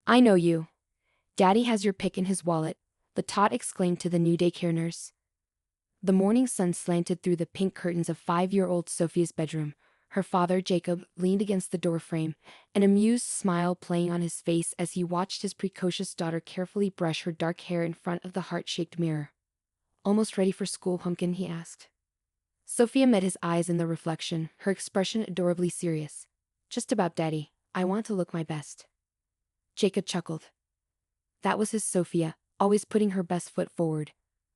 I know you. Daddy has your pick in his wallet, the Tot exclaimed to the new daycare nurse. The morning sun slanted through the pink curtains of 5-year-old Sophia's bedroom. Her father, Jacob, leaned against the doorframe, an amused smile playing on his face as he watched his precocious daughter carefully brush her dark hair in front of the heart-shaped mirror. Almost ready for school, pumpkin? He asked. Sophia met his eyes in the reflection, her expression adorably serious. Just about, Daddy. I want to look my best. Jacob chuckled. That was his Sophia, always putting her best foot forward.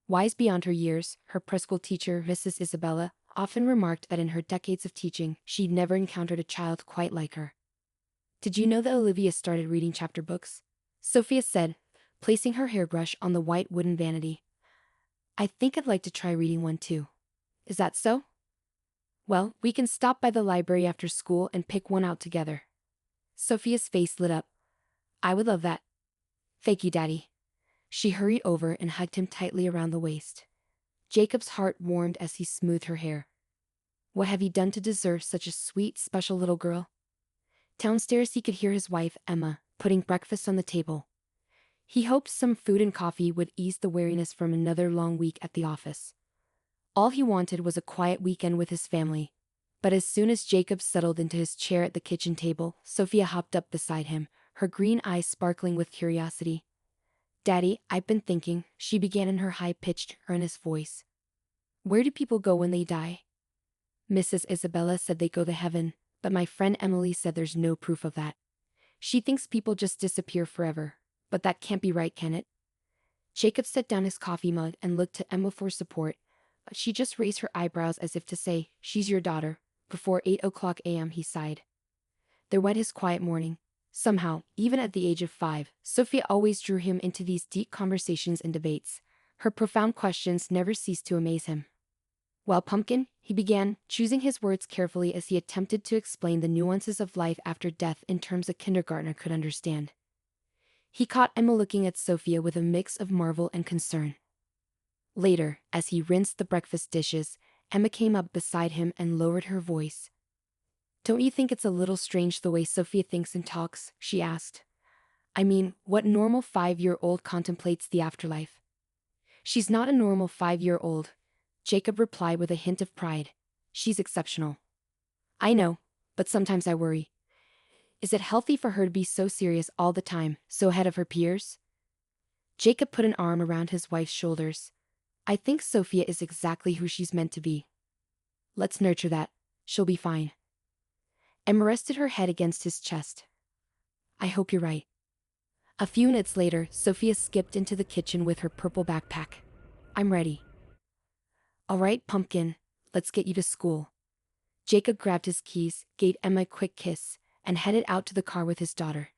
Wise beyond her years, her preschool teacher, Mrs. Isabella, often remarked that in her decades of teaching, she'd never encountered a child quite like her. Did you know that Olivia started reading chapter books? Sophia said, placing her hairbrush on the white wooden vanity. I think I'd like to try reading one too. Is that so? Well, we can stop by the library after school and pick one out together. Sophia's face lit up. I would love that. Thank you, Daddy. She hurried over and hugged him tightly around the waist. Jacob's heart warmed as he smoothed her hair. What have you done to deserve such a sweet, special little girl? Downstairs he could hear his wife, Emma, putting breakfast on the table. He hoped some food and coffee would ease the weariness from another long week at the office. All he wanted was a quiet weekend with his family. But as soon as Jacob settled into his chair at the kitchen table, Sophia hopped up beside him, her green eyes sparkling with curiosity. Daddy, I've been thinking, she began in her high-pitched, earnest voice. Where do people go when they die? Mrs. Isabella said they go to heaven, but my friend Emily said there's no proof of that. She thinks people just disappear forever, but that can't be right, can it? Jacob set down his coffee mug and looked to Emma for support, but she just raised her eyebrows as if to say, she's your daughter. Before 8 a.m. he sighed. There went his quiet morning. Somehow, even at the age of 5, Sophia always drew him into these deep conversations and debates. Her profound questions never ceased to amaze him. Well, pumpkin, he began, choosing his words carefully as he attempted to explain the nuances of life after death in terms a kindergartner could understand. He caught Emma looking at Sophia with a mix of marvel and concern. Later, as he rinsed the breakfast dishes, Emma came up beside him and lowered her voice. Don't you think it's a little strange the way Sophia thinks and talks? She asked. I mean, what normal 5-year-old contemplates the afterlife? She's not a normal 5-year-old, Jacob replied with a hint of pride. She's exceptional. I know, but sometimes I worry. Is it healthy for her to be so serious all the time, so ahead of her peers? Jacob put an arm around his wife's shoulders. I think Sophia is exactly who she's meant to be. Let's nurture that. She'll be fine. Emma rested her head against his chest. I hope you're right. A few minutes later, Sophia skipped into the kitchen with her purple backpack. I'm ready. All right, pumpkin, let's get you to school. Jacob grabbed his keys, gave Emma a quick kiss, and headed out to the car with his daughter.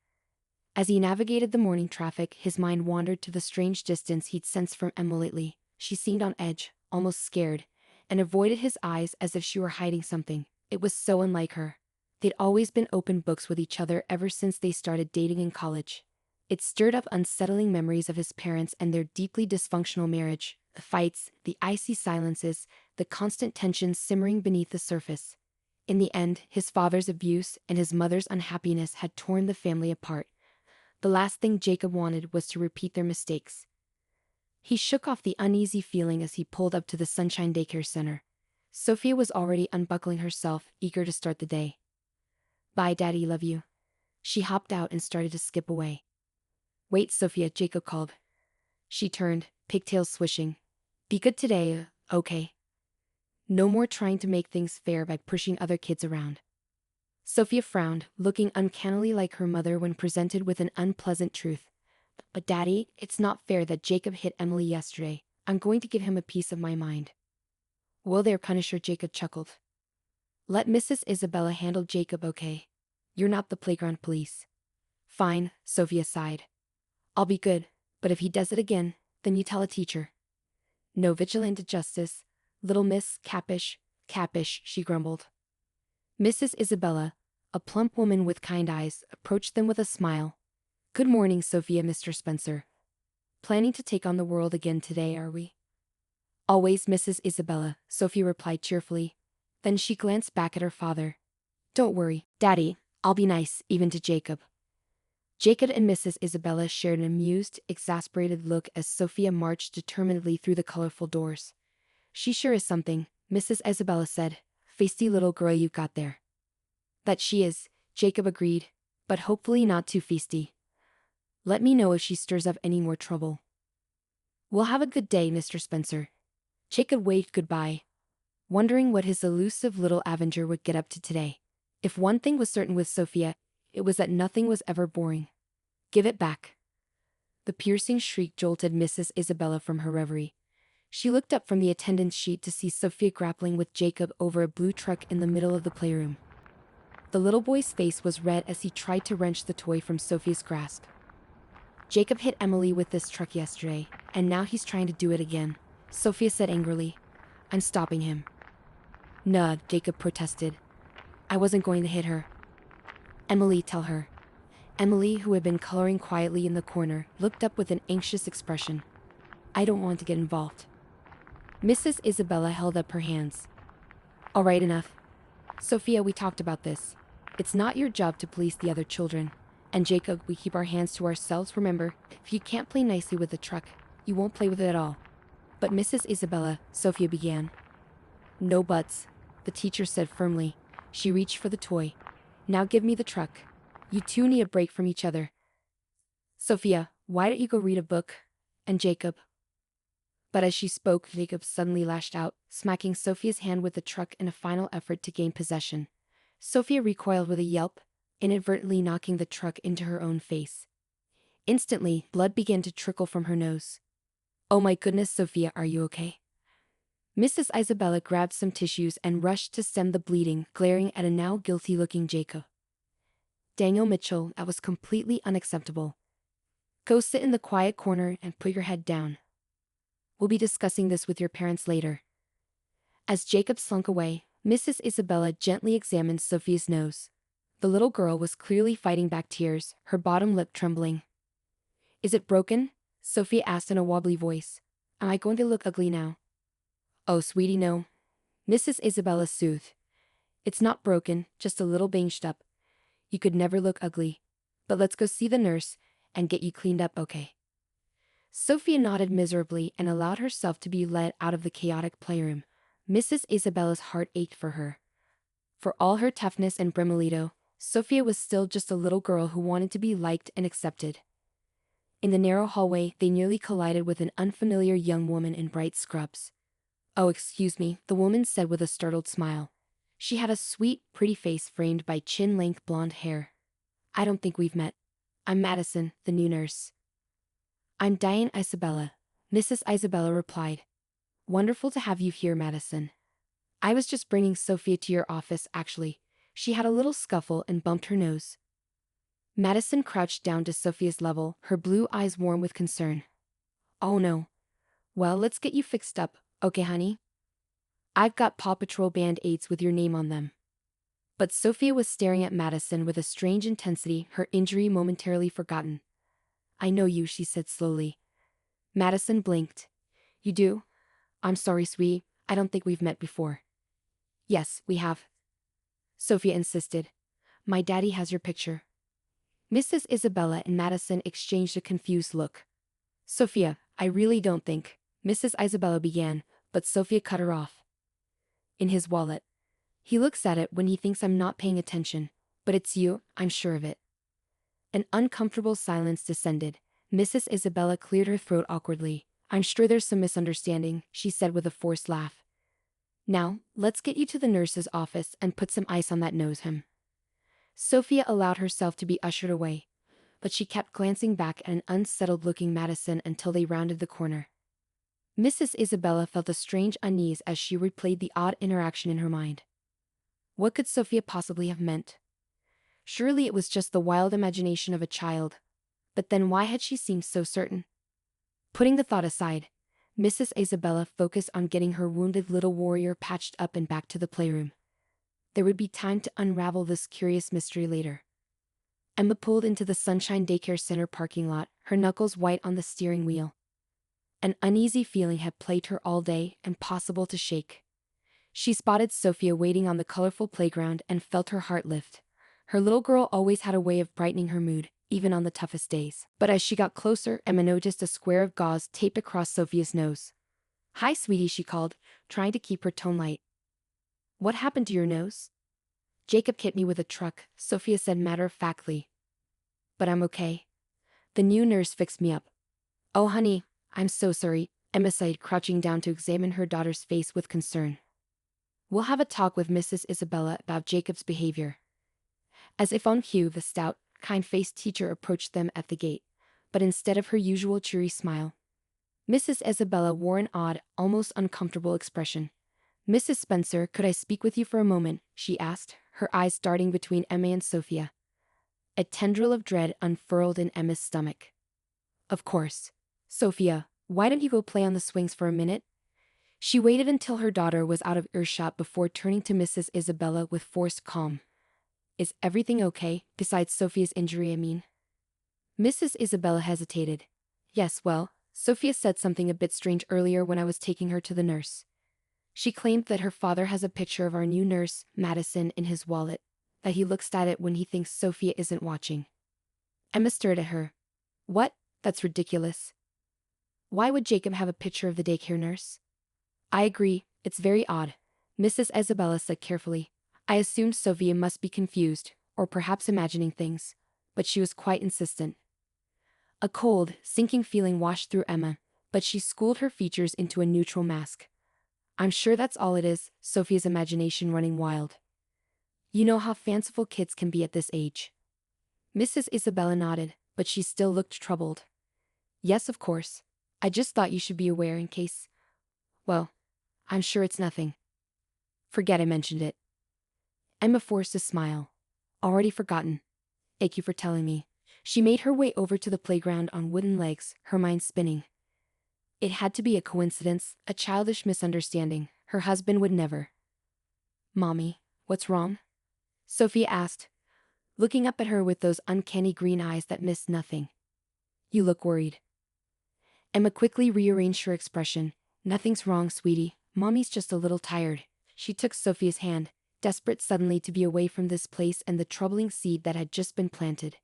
As he navigated the morning traffic, his mind wandered to the strange distance he'd sensed from Emma lately. She seemed on edge, almost scared, and avoided his eyes as if she were hiding something. It was so unlike her. They'd always been open books with each other ever since they started dating in college. It stirred up unsettling memories of his parents and their deeply dysfunctional marriage, the fights, the icy silences, the constant tensions simmering beneath the surface. In the end, his father's abuse and his mother's unhappiness had torn the family apart. The last thing Jacob wanted was to repeat their mistakes. He shook off the uneasy feeling as he pulled up to the Sunshine Daycare Center. Sophia was already unbuckling herself, eager to start the day. Bye, Daddy, love you. She hopped out and started to skip away. Wait, Sophia, Jacob called. She turned, pigtails swishing. Be good today, okay? No more trying to make things fair by pushing other kids around. Sophia frowned, looking uncannily like her mother when presented with an unpleasant truth. But Daddy, it's not fair that Jacob hit Emily yesterday. I'm going to give him a piece of my mind. Will there punish her? Jacob chuckled. Let Mrs. Isabella handle Jacob, okay? You're not the playground police. Fine, Sophia sighed. I'll be good, but if he does it again, then you tell a teacher. No vigilante justice, little miss, Capish, she grumbled. Mrs. Isabella, a plump woman with kind eyes, approached them with a smile. Good morning, Sophia, Mr. Spencer. Planning to take on the world again today, are we? Always, Mrs. Isabella, Sophia replied cheerfully. Then she glanced back at her father. Don't worry, Daddy, I'll be nice, even to Jacob. Jacob and Mrs. Isabella shared an amused, exasperated look as Sophia marched determinedly through the colorful doors. She sure is something, Mrs. Isabella said. Feisty little girl you've got there. That she is, Jacob agreed, but hopefully not too feisty. Let me know if she stirs up any more trouble. We'll have a good day, Mr. Spencer. Jacob waved goodbye, wondering what his elusive little Avenger would get up to today. If one thing was certain with Sophia, it was that nothing was ever boring. Give it back. The piercing shriek jolted Mrs. Isabella from her reverie. She looked up from the attendance sheet to see Sophia grappling with Jacob over a blue truck in the middle of the playroom. The little boy's face was red as he tried to wrench the toy from Sophia's grasp. Jacob hit Emily with this truck yesterday, and now he's trying to do it again, Sophia said angrily. I'm stopping him. Nah, Jacob protested. I wasn't going to hit her. Emily, tell her. Emily, who had been coloring quietly in the corner, looked up with an anxious expression. I don't want to get involved. Mrs. Isabella held up her hands. All right, enough. Sophia, we talked about this. It's not your job to police the other children. And Jacob, we keep our hands to ourselves, remember? If you can't play nicely with the truck, you won't play with it at all. But Mrs. Isabella, Sophia began. No buts, the teacher said firmly. She reached for the toy. Now give me the truck. You two need a break from each other. Sophia, why don't you go read a book? And Jacob. But as she spoke, Jacob suddenly lashed out, smacking Sophia's hand with the truck in a final effort to gain possession. Sophia recoiled with a yelp, inadvertently knocking the truck into her own face. Instantly, blood began to trickle from her nose. Oh my goodness, Sophia, are you okay? Mrs. Isabella grabbed some tissues and rushed to stem the bleeding, glaring at a now guilty-looking Jacob. Daniel Mitchell, that was completely unacceptable. Go sit in the quiet corner and put your head down. We'll be discussing this with your parents later. As Jacob slunk away, Mrs. Isabella gently examined Sophia's nose. The little girl was clearly fighting back tears, her bottom lip trembling. Is it broken? Sophia asked in a wobbly voice. Am I going to look ugly now? Oh, sweetie, no. Mrs. Isabella soothed. It's not broken, just a little banged up. You could never look ugly. But let's go see the nurse and get you cleaned up, okay? Sophia nodded miserably and allowed herself to be led out of the chaotic playroom. Mrs. Isabella's heart ached for her. For all her toughness and brimolito, Sophia was still just a little girl who wanted to be liked and accepted. In the narrow hallway, they nearly collided with an unfamiliar young woman in bright scrubs. Oh, excuse me, the woman said with a startled smile. She had a sweet, pretty face framed by chin-length blonde hair. I don't think we've met. I'm Madison, the new nurse. I'm Diane Isabella, Mrs. Isabella replied. Wonderful to have you here, Madison. I was just bringing Sophia to your office, actually. She had a little scuffle and bumped her nose. Madison crouched down to Sophia's level, her blue eyes warm with concern. Oh no. Well, let's get you fixed up, okay, honey? I've got Paw Patrol Band-Aids with your name on them. But Sophia was staring at Madison with a strange intensity, her injury momentarily forgotten. I know you, she said slowly. Madison blinked. You do? I'm sorry, sweetie, I don't think we've met before. Yes, we have. Sophia insisted. My daddy has your picture. Mrs. Isabella and Madison exchanged a confused look. Sophia, I really don't think, Mrs. Isabella began, but Sophia cut her off. In his wallet. He looks at it when he thinks I'm not paying attention, but it's you, I'm sure of it. An uncomfortable silence descended. Mrs. Isabella cleared her throat awkwardly. I'm sure there's some misunderstanding, she said with a forced laugh. Now, let's get you to the nurse's office and put some ice on that nose, hem. Sophia allowed herself to be ushered away, but she kept glancing back at an unsettled-looking Madison until they rounded the corner. Mrs. Isabella felt a strange unease as she replayed the odd interaction in her mind. What could Sophia possibly have meant? Surely it was just the wild imagination of a child. But then why had she seemed so certain? Putting the thought aside, Mrs. Isabella focused on getting her wounded little warrior patched up and back to the playroom. There would be time to unravel this curious mystery later. Emma pulled into the Sunshine Daycare Center parking lot, her knuckles white on the steering wheel. An uneasy feeling had plagued her all day, impossible to shake. She spotted Sophia waiting on the colorful playground and felt her heart lift. Her little girl always had a way of brightening her mood, even on the toughest days. But as she got closer, Emma noticed a square of gauze taped across Sophia's nose. "Hi, sweetie," she called, trying to keep her tone light. "What happened to your nose?" "Jacob hit me with a truck," Sophia said matter-of-factly. "But I'm okay. The new nurse fixed me up." "Oh honey, I'm so sorry," Emma sighed, crouching down to examine her daughter's face with concern. "We'll have a talk with Mrs. Isabella about Jacob's behavior." As if on cue, the stout, kind-faced teacher approached them at the gate, but instead of her usual cheery smile, Mrs. Isabella wore an odd, almost uncomfortable expression. "Mrs. Spencer, could I speak with you for a moment?" she asked, her eyes darting between Emma and Sophia. A tendril of dread unfurled in Emma's stomach. "Of course. Sophia, why don't you go play on the swings for a minute?" She waited until her daughter was out of earshot before turning to Mrs. Isabella with forced calm. "Is everything okay, besides Sophia's injury, I mean?" Mrs. Isabella hesitated. "Yes, well, Sophia said something a bit strange earlier when I was taking her to the nurse. She claimed that her father has a picture of our new nurse, Madison, in his wallet, that he looks at it when he thinks Sophia isn't watching." Emma stared at her. "What? That's ridiculous. Why would Jacob have a picture of the daycare nurse?" "I agree, it's very odd," Mrs. Isabella said carefully. "I assumed Sophia must be confused, or perhaps imagining things, but she was quite insistent." A cold, sinking feeling washed through Emma, but she schooled her features into a neutral mask. "I'm sure that's all it is, Sophia's imagination running wild. You know how fanciful kids can be at this age." Mrs. Isabella nodded, but she still looked troubled. "Yes, of course. I just thought you should be aware in case. Well, I'm sure it's nothing. Forget I mentioned it." Emma forced a smile. "Already forgotten. Thank you for telling me." She made her way over to the playground on wooden legs, her mind spinning. It had to be a coincidence, a childish misunderstanding. Her husband would never. "Mommy, what's wrong?" Sophia asked, looking up at her with those uncanny green eyes that missed nothing. "You look worried." Emma quickly rearranged her expression. "Nothing's wrong, sweetie. Mommy's just a little tired." She took Sophia's hand, desperate suddenly to be away from this place and the troubling seed that had just been planted.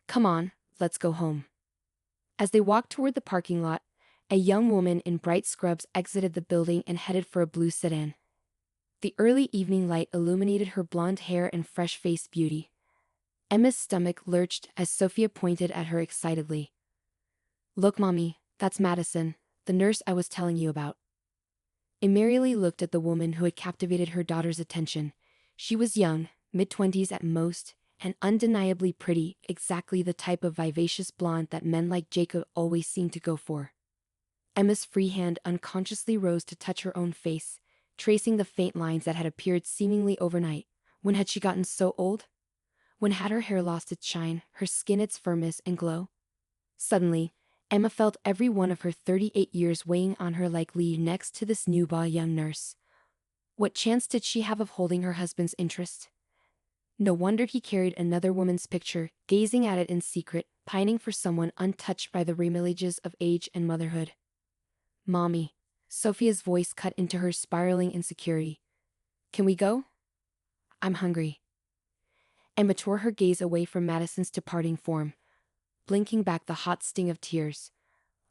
"Come on, let's go home." As they walked toward the parking lot, a young woman in bright scrubs exited the building and headed for a blue sedan. The early evening light illuminated her blonde hair and fresh-faced beauty. Emma's stomach lurched as Sophia pointed at her excitedly. "Look, Mommy, that's Madison, the nurse I was telling you about." Emily looked at the woman who had captivated her daughter's attention. She was young, mid-20s at most, and undeniably pretty, exactly the type of vivacious blonde that men like Jacob always seemed to go for. Emma's free hand unconsciously rose to touch her own face, tracing the faint lines that had appeared seemingly overnight. When had she gotten so old? When had her hair lost its shine, her skin its firmness and glow? Suddenly, Emma felt every one of her 38 years weighing on her like lead next to this newborn young nurse. What chance did she have of holding her husband's interest? No wonder he carried another woman's picture, gazing at it in secret, pining for someone untouched by the remillages of age and motherhood. "Mommy," Sophia's voice cut into her spiraling insecurity. "Can we go? I'm hungry." Emma tore her gaze away from Madison's departing form, blinking back the hot sting of tears.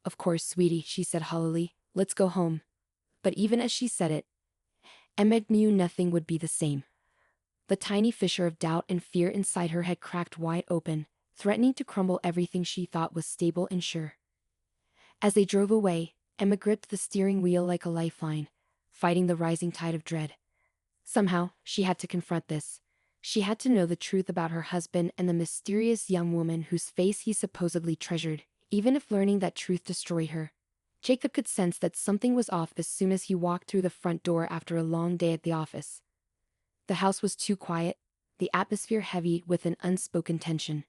"Of course, sweetie," she said hollowly, "let's go home." But even as she said it, Emma knew nothing would be the same. The tiny fissure of doubt and fear inside her had cracked wide open, threatening to crumble everything she thought was stable and sure. As they drove away, Emma gripped the steering wheel like a lifeline, fighting the rising tide of dread. Somehow, she had to confront this. She had to know the truth about her husband and the mysterious young woman whose face he supposedly treasured, even if learning that truth destroyed her. Jacob could sense that something was off as soon as he walked through the front door after a long day at the office. The house was too quiet, the atmosphere heavy with an unspoken tension.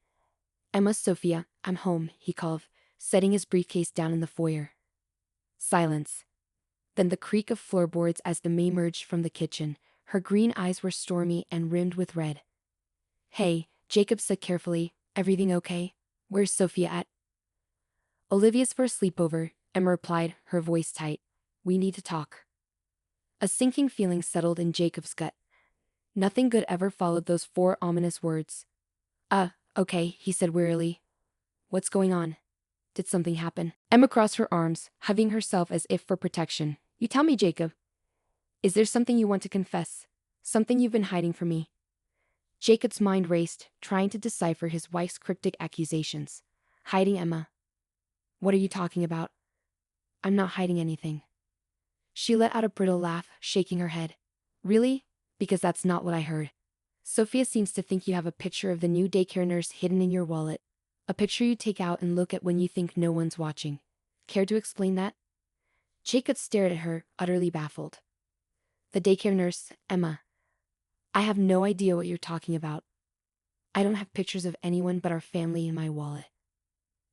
"Emma, Sophia, I'm home," he called, setting his briefcase down in the foyer. Silence. Then the creak of floorboards as the maid emerged from the kitchen. Her green eyes were stormy and rimmed with red. "Hey," Jacob said carefully, "everything okay? Where's Sophia at?" "Olivia's for a sleepover," Emma replied, her voice tight. "We need to talk." A sinking feeling settled in Jacob's gut. Nothing good ever followed those four ominous words. Okay, he said wearily. What's going on? Did something happen? Emma crossed her arms, hugging herself as if for protection. You tell me, Jacob. Is there something you want to confess? Something you've been hiding from me? Jacob's mind raced, trying to decipher his wife's cryptic accusations. Hiding Emma. What are you talking about? I'm not hiding anything. She let out a brittle laugh, shaking her head. Really? Because that's not what I heard. Sophia seems to think you have a picture of the new daycare nurse hidden in your wallet. A picture you take out and look at when you think no one's watching. Care to explain that? Jacob stared at her, utterly baffled. The daycare nurse, Emma. I have no idea what you're talking about. I don't have pictures of anyone but our family in my wallet.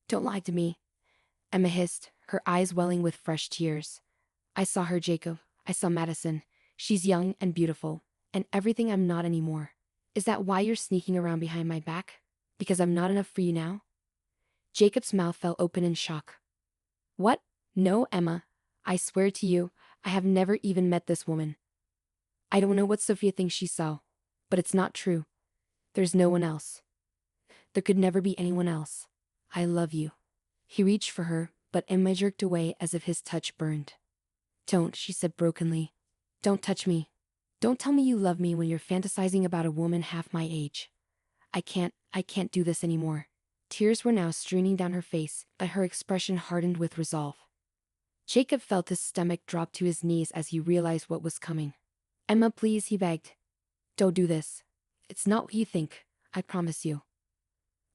Don't lie to me, Emma hissed, her eyes welling with fresh tears. I saw her, Jacob. I saw Madison. She's young and beautiful, and everything I'm not anymore. Is that why you're sneaking around behind my back? Because I'm not enough for you now? Jacob's mouth fell open in shock. What? No, Emma. I swear to you, I have never even met this woman. I don't know what Sophia thinks she saw, but it's not true. There's no one else. There could never be anyone else. I love you. He reached for her, but Emma jerked away as if his touch burned. Don't, she said brokenly. Don't touch me. Don't tell me you love me when you're fantasizing about a woman half my age. I can't do this anymore. Tears were now streaming down her face, but her expression hardened with resolve. Jacob felt his stomach drop to his knees as he realized what was coming. Emma, please, he begged. Don't do this. It's not what you think, I promise you.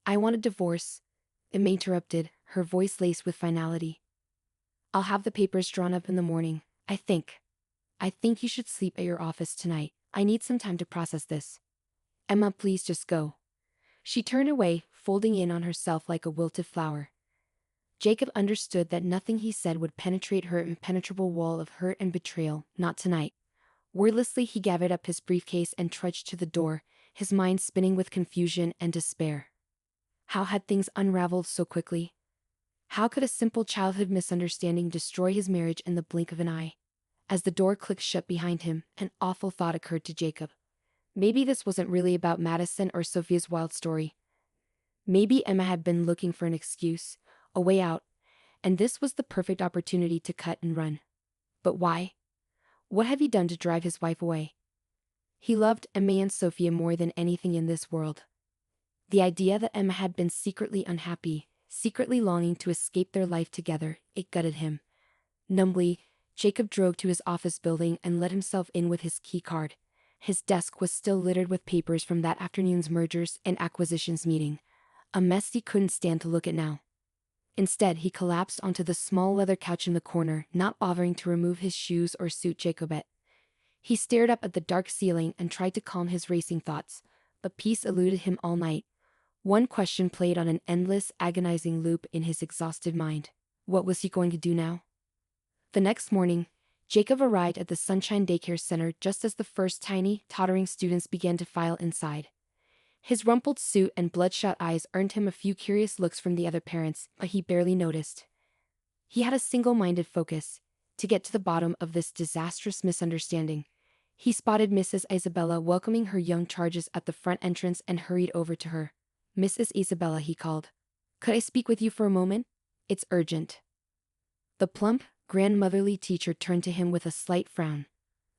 I want a divorce, Emma interrupted, her voice laced with finality. I'll have the papers drawn up in the morning, I think. I think you should sleep at your office tonight. I need some time to process this. Emma, please just go. She turned away, folding in on herself like a wilted flower. Jacob understood that nothing he said would penetrate her impenetrable wall of hurt and betrayal, not tonight. Wordlessly, he gathered up his briefcase and trudged to the door, his mind spinning with confusion and despair. How had things unraveled so quickly? How could a simple childhood misunderstanding destroy his marriage in the blink of an eye? As the door clicked shut behind him, an awful thought occurred to Jacob. Maybe this wasn't really about Madison or Sophia's wild story. Maybe Emma had been looking for an excuse, a way out, and this was the perfect opportunity to cut and run. But why? What had he done to drive his wife away? He loved Emma and Sophia more than anything in this world. The idea that Emma had been secretly unhappy, secretly longing to escape their life together, it gutted him. Numbly, Jacob drove to his office building and let himself in with his key card. His desk was still littered with papers from that afternoon's mergers and acquisitions meeting, a mess he couldn't stand to look at now. Instead, he collapsed onto the small leather couch in the corner, not bothering to remove his shoes or suit Jacobette. He stared up at the dark ceiling and tried to calm his racing thoughts, but peace eluded him all night. One question played on an endless, agonizing loop in his exhausted mind. What was he going to do now? The next morning, Jacob arrived at the Sunshine Daycare Center just as the first tiny, tottering students began to file inside. His rumpled suit and bloodshot eyes earned him a few curious looks from the other parents, but he barely noticed. He had a single-minded focus: to get to the bottom of this disastrous misunderstanding. He spotted Mrs. Isabella welcoming her young charges at the front entrance and hurried over to her. Mrs. Isabella, he called. Could I speak with you for a moment? It's urgent. The plump, grandmotherly teacher turned to him with a slight frown.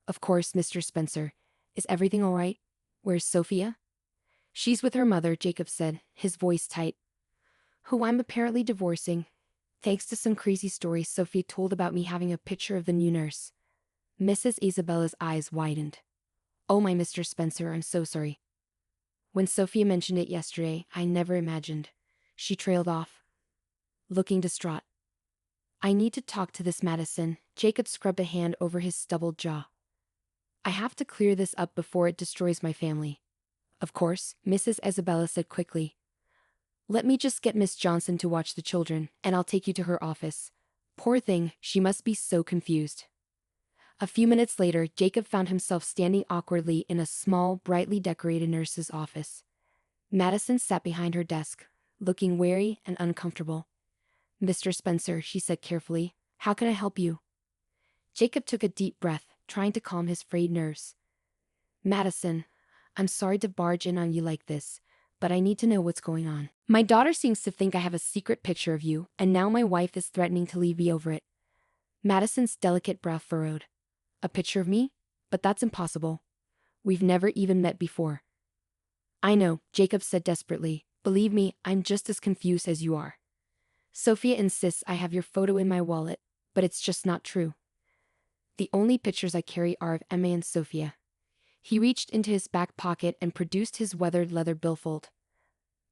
Of course, Mr. Spencer. Is everything all right? Where's Sophia? She's with her mother, Jacob said, his voice tight. Who I'm apparently divorcing, thanks to some crazy stories Sophie told about me having a picture of the new nurse. Mrs. Isabella's eyes widened. Oh my, Mr. Spencer, I'm so sorry. When Sophia mentioned it yesterday, I never imagined. She trailed off, looking distraught. I need to talk to this Madison. Jacob scrubbed a hand over his stubbled jaw. I have to clear this up before it destroys my family. Of course, Mrs. Isabella said quickly. Let me just get Miss Johnson to watch the children, and I'll take you to her office. Poor thing, she must be so confused. A few minutes later, Jacob found himself standing awkwardly in a small, brightly decorated nurse's office. Madison sat behind her desk, looking wary and uncomfortable. Mr. Spencer, she said carefully, how can I help you? Jacob took a deep breath, trying to calm his frayed nerves. Madison, I'm sorry to barge in on you like this, but I need to know what's going on. My daughter seems to think I have a secret picture of you, and now my wife is threatening to leave me over it. Madison's delicate brow furrowed. A picture of me? But that's impossible. We've never even met before. I know, Jacob said desperately. Believe me, I'm just as confused as you are. Sophia insists I have your photo in my wallet, but it's just not true. The only pictures I carry are of Emma and Sophia. He reached into his back pocket and produced his weathered leather billfold.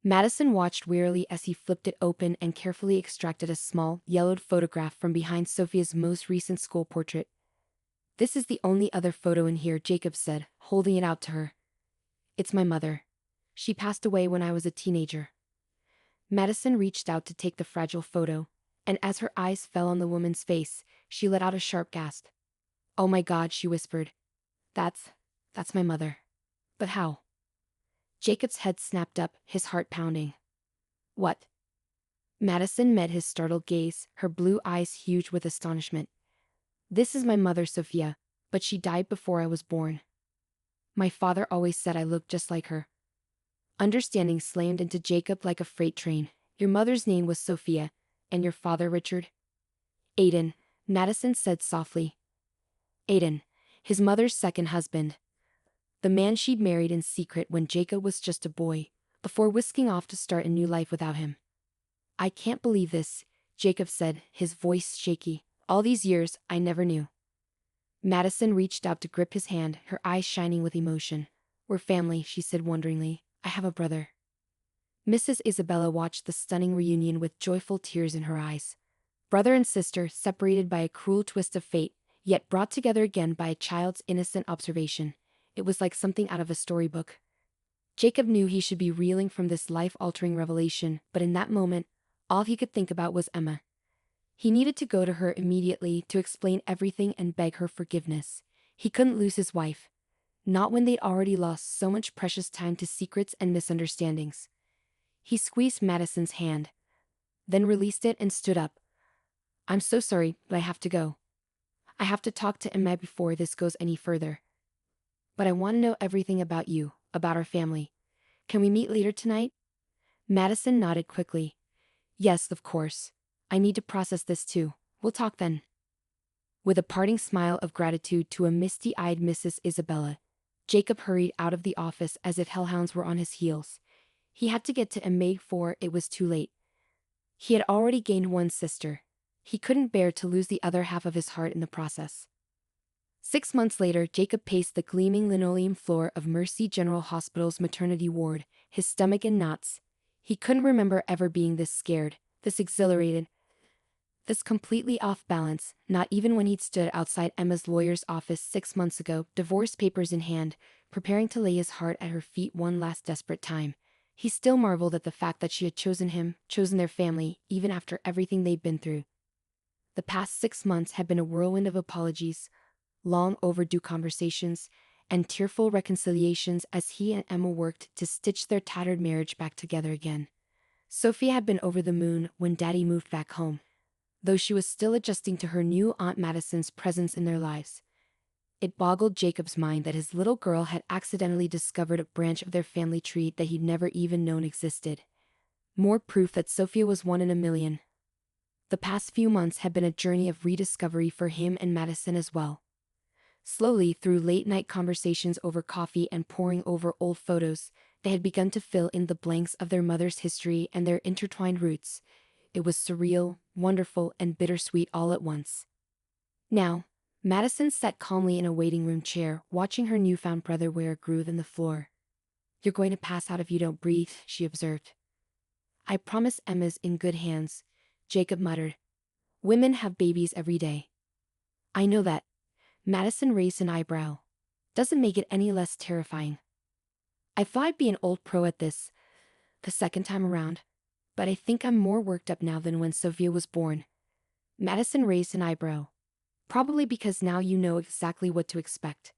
Madison watched wearily as he flipped it open and carefully extracted a small, yellowed photograph from behind Sophia's most recent school portrait. This is the only other photo in here, Jacob said, holding it out to her. It's my mother. She passed away when I was a teenager. Madison reached out to take the fragile photo, and as her eyes fell on the woman's face, she let out a sharp gasp. Oh my God, she whispered. That's my mother. But how? Jacob's head snapped up, his heart pounding. What? Madison met his startled gaze, her blue eyes huge with astonishment. This is my mother, Sophia, but she died before I was born. My father always said I looked just like her. Understanding slammed into Jacob like a freight train. Your mother's name was Sophia, and your father, Richard? Aiden, Madison said softly. Aiden, his mother's second husband. The man she'd married in secret when Jacob was just a boy, before whisking off to start a new life without him. I can't believe this, Jacob said, his voice shaky. All these years, I never knew. Madison reached out to grip his hand, her eyes shining with emotion. We're family, she said wonderingly. I have a brother. Mrs. Isabella watched the stunning reunion with joyful tears in her eyes. Brother and sister, separated by a cruel twist of fate, yet brought together again by a child's innocent observation. It was like something out of a storybook. Jacob knew he should be reeling from this life-altering revelation, but in that moment, all he could think about was Emma. He needed to go to her immediately to explain everything and beg her forgiveness. He couldn't lose his wife. Not when they'd already lost so much precious time to secrets and misunderstandings. He squeezed Madison's hand, then released it and stood up. I'm so sorry, but I have to go. I have to talk to Emma before this goes any further. But I want to know everything about you, about our family. Can we meet later tonight? Madison nodded quickly. Yes, of course. I need to process this too. We'll talk then. With a parting smile of gratitude to a misty-eyed Mrs. Isabella, Jacob hurried out of the office as if hellhounds were on his heels. He had to get to Emma before it was too late. He had already gained one sister. He couldn't bear to lose the other half of his heart in the process. 6 months later, Jacob paced the gleaming linoleum floor of Mercy General Hospital's maternity ward, his stomach in knots. He couldn't remember ever being this scared, this exhilarated, this completely off balance, not even when he'd stood outside Emma's lawyer's office 6 months ago, divorce papers in hand, preparing to lay his heart at her feet one last desperate time. He still marveled at the fact that she had chosen him, chosen their family, even after everything they'd been through. The past 6 months had been a whirlwind of apologies, long overdue conversations, and tearful reconciliations as he and Emma worked to stitch their tattered marriage back together again. Sophia had been over the moon when Daddy moved back home, though she was still adjusting to her new Aunt Madison's presence in their lives. It boggled Jacob's mind that his little girl had accidentally discovered a branch of their family tree that he'd never even known existed. More proof that Sophia was one in a million. The past few months had been a journey of rediscovery for him and Madison as well. Slowly, through late-night conversations over coffee and poring over old photos, they had begun to fill in the blanks of their mother's history and their intertwined roots. It was surreal, wonderful, and bittersweet all at once. Now, Madison sat calmly in a waiting room chair, watching her newfound brother wear a groove in the floor. You're going to pass out if you don't breathe, she observed. I promise Emma's in good hands, Jacob muttered. Women have babies every day. I know that. Madison raised an eyebrow. Doesn't make it any less terrifying. I thought I'd be an old pro at this, the second time around, but I think I'm more worked up now than when Sophia was born. Madison raised an eyebrow. Probably because now you know exactly what to expect.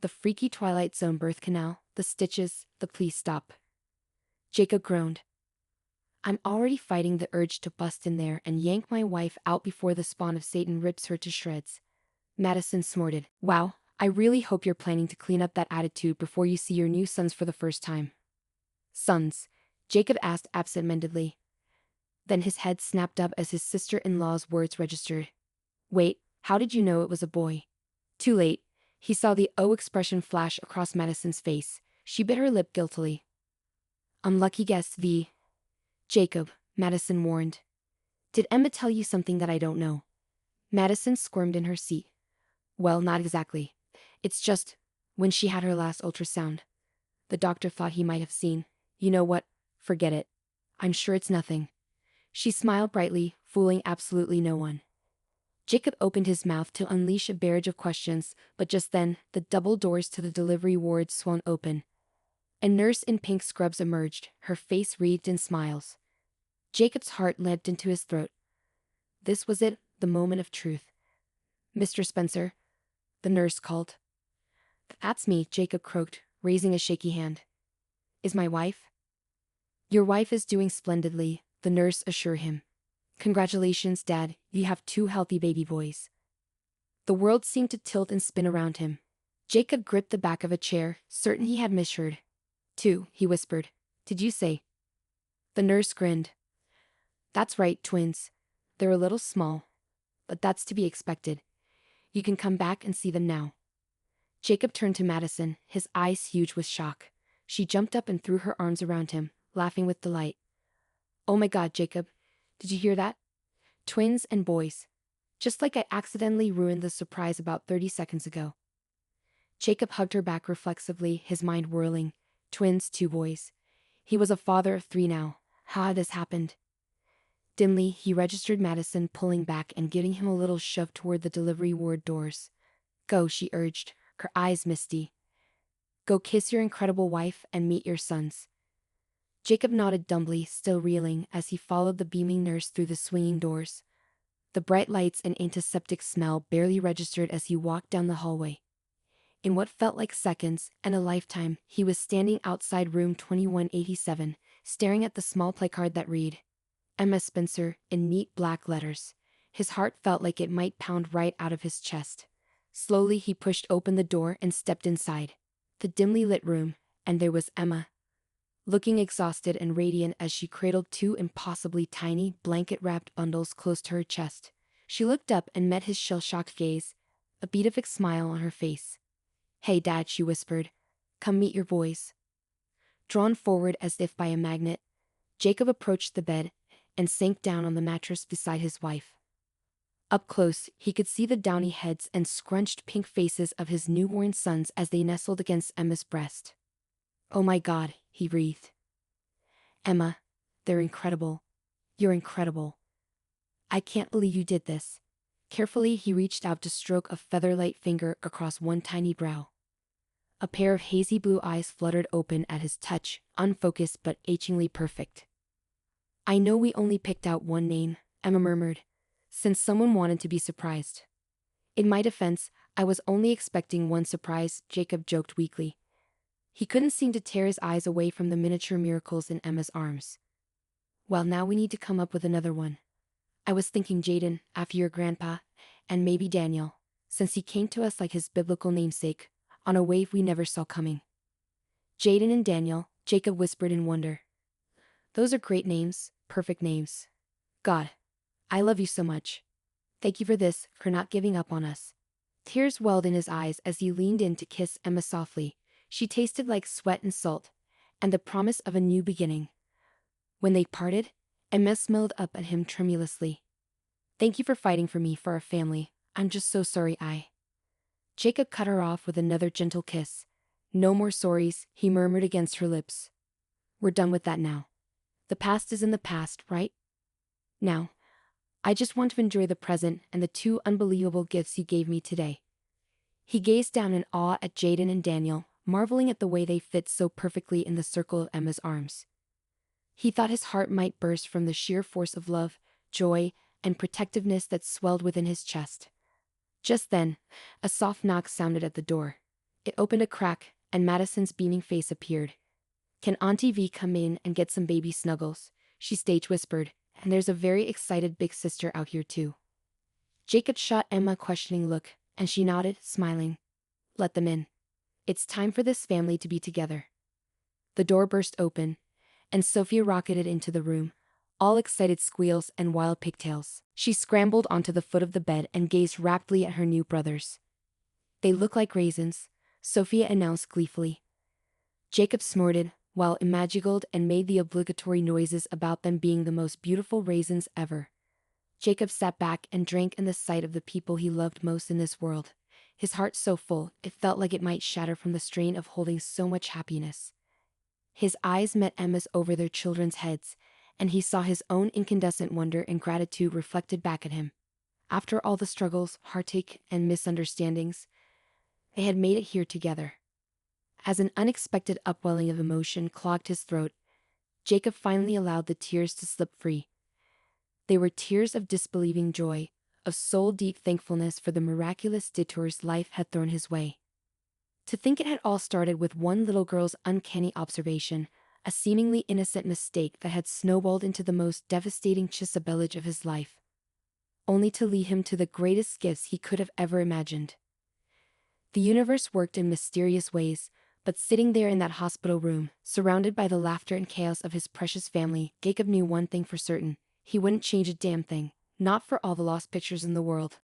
The freaky Twilight Zone birth canal, the stitches, the please stop. Jacob groaned. I'm already fighting the urge to bust in there and yank my wife out before the spawn of Satan rips her to shreds. Madison snorted. Wow, I really hope you're planning to clean up that attitude before you see your new sons for the first time. Sons, Jacob asked absent-mindedly. Then his head snapped up as his sister-in-law's words registered. Wait, how did you know it was a boy? Too late. He saw the expression flash across Madison's face. She bit her lip guiltily. Unlucky guess, V. Jacob, Madison warned. Did Emma tell you something that I don't know? Madison squirmed in her seat. Well, not exactly. It's just, when she had her last ultrasound, the doctor thought he might have seen. You know what? Forget it. I'm sure it's nothing. She smiled brightly, fooling absolutely no one. Jacob opened his mouth to unleash a barrage of questions, but just then, the double doors to the delivery ward swung open. A nurse in pink scrubs emerged, her face wreathed in smiles. Jacob's heart leapt into his throat. This was it, the moment of truth. Mr. Spencer, the nurse called. That's me, Jacob croaked, raising a shaky hand. Is my wife? Your wife is doing splendidly, the nurse assured him. Congratulations, Dad, you have 2 healthy baby boys. The world seemed to tilt and spin around him. Jacob gripped the back of a chair, certain he had misheard. 2, he whispered. Did you say? The nurse grinned. That's right, twins. They're a little small, but that's to be expected. You can come back and see them now. Jacob turned to Madison, his eyes huge with shock. She jumped up and threw her arms around him, laughing with delight. Oh my God, Jacob. Did you hear that? Twins and boys. Just like I accidentally ruined the surprise about 30 seconds ago. Jacob hugged her back reflexively, his mind whirling. Twins, 2 boys. He was a father of 3 now. How had this happened? Dimly, he registered Madison pulling back and giving him a little shove toward the delivery ward doors. Go, she urged, her eyes misty. Go kiss your incredible wife and meet your sons. Jacob nodded dumbly, still reeling, as he followed the beaming nurse through the swinging doors. The bright lights and antiseptic smell barely registered as he walked down the hallway. In what felt like seconds and a lifetime, he was standing outside room 2187, staring at the small placard that read, Emma Spencer, in neat black letters. His heart felt like it might pound right out of his chest. Slowly he pushed open the door and stepped inside the dimly lit room, and there was Emma, looking exhausted and radiant as she cradled 2 impossibly tiny, blanket-wrapped bundles close to her chest. She looked up and met his shell-shocked gaze, a beatific smile on her face. Hey, Dad, she whispered. Come meet your boys. Drawn forward as if by a magnet, Jacob approached the bed and sank down on the mattress beside his wife. Up close, he could see the downy heads and scrunched pink faces of his newborn sons as they nestled against Emma's breast. Oh my God, he breathed. Emma, they're incredible. You're incredible. I can't believe you did this. Carefully, he reached out to stroke a feather-light finger across one tiny brow. A pair of hazy blue eyes fluttered open at his touch, unfocused but achingly perfect. I know we only picked out one name, Emma murmured, since someone wanted to be surprised. In my defense, I was only expecting one surprise, Jacob joked weakly. He couldn't seem to tear his eyes away from the miniature miracles in Emma's arms. Well, now we need to come up with another one. I was thinking Jaden, after your grandpa, and maybe Daniel, since he came to us like his biblical namesake, on a wave we never saw coming. Jaden and Daniel, Jacob whispered in wonder. Those are great names, perfect names. God, I love you so much. Thank you for this, for not giving up on us. Tears welled in his eyes as he leaned in to kiss Emma softly. She tasted like sweat and salt, and the promise of a new beginning. When they parted, Emma smiled up at him tremulously. Thank you for fighting for me, for our family. I'm just so sorry Jacob cut her off with another gentle kiss. No more sorries, he murmured against her lips. We're done with that now. The past is in the past, right? Now, I just want to enjoy the present and the 2 unbelievable gifts you gave me today. He gazed down in awe at Jaden and Daniel, marveling at the way they fit so perfectly in the circle of Emma's arms. He thought his heart might burst from the sheer force of love, joy, and protectiveness that swelled within his chest. Just then, a soft knock sounded at the door. It opened a crack, and Madison's beaming face appeared. Can Auntie V come in and get some baby snuggles? She stage whispered, and there's a very excited big sister out here too. Jacob shot Emma a questioning look, and she nodded, smiling. Let them in. It's time for this family to be together. The door burst open, and Sophia rocketed into the room, all excited squeals and wild pigtails. She scrambled onto the foot of the bed and gazed raptly at her new brothers. "They look like raisins," Sophia announced gleefully. Jacob snorted, while Emma giggled and made the obligatory noises about them being the most beautiful raisins ever. Jacob sat back and drank in the sight of the people he loved most in this world, his heart so full it felt like it might shatter from the strain of holding so much happiness. His eyes met Emma's over their children's heads, and he saw his own incandescent wonder and gratitude reflected back at him. After all the struggles, heartache, and misunderstandings, they had made it here together. As an unexpected upwelling of emotion clogged his throat, Jacob finally allowed the tears to slip free. They were tears of disbelieving joy, of soul-deep thankfulness for the miraculous detours life had thrown his way. To think it had all started with one little girl's uncanny observation, a seemingly innocent mistake that had snowballed into the most devastating chisabellage of his life, only to lead him to the greatest gifts he could have ever imagined. The universe worked in mysterious ways, but sitting there in that hospital room, surrounded by the laughter and chaos of his precious family, Jacob knew one thing for certain: he wouldn't change a damn thing, not for all the lost pictures in the world.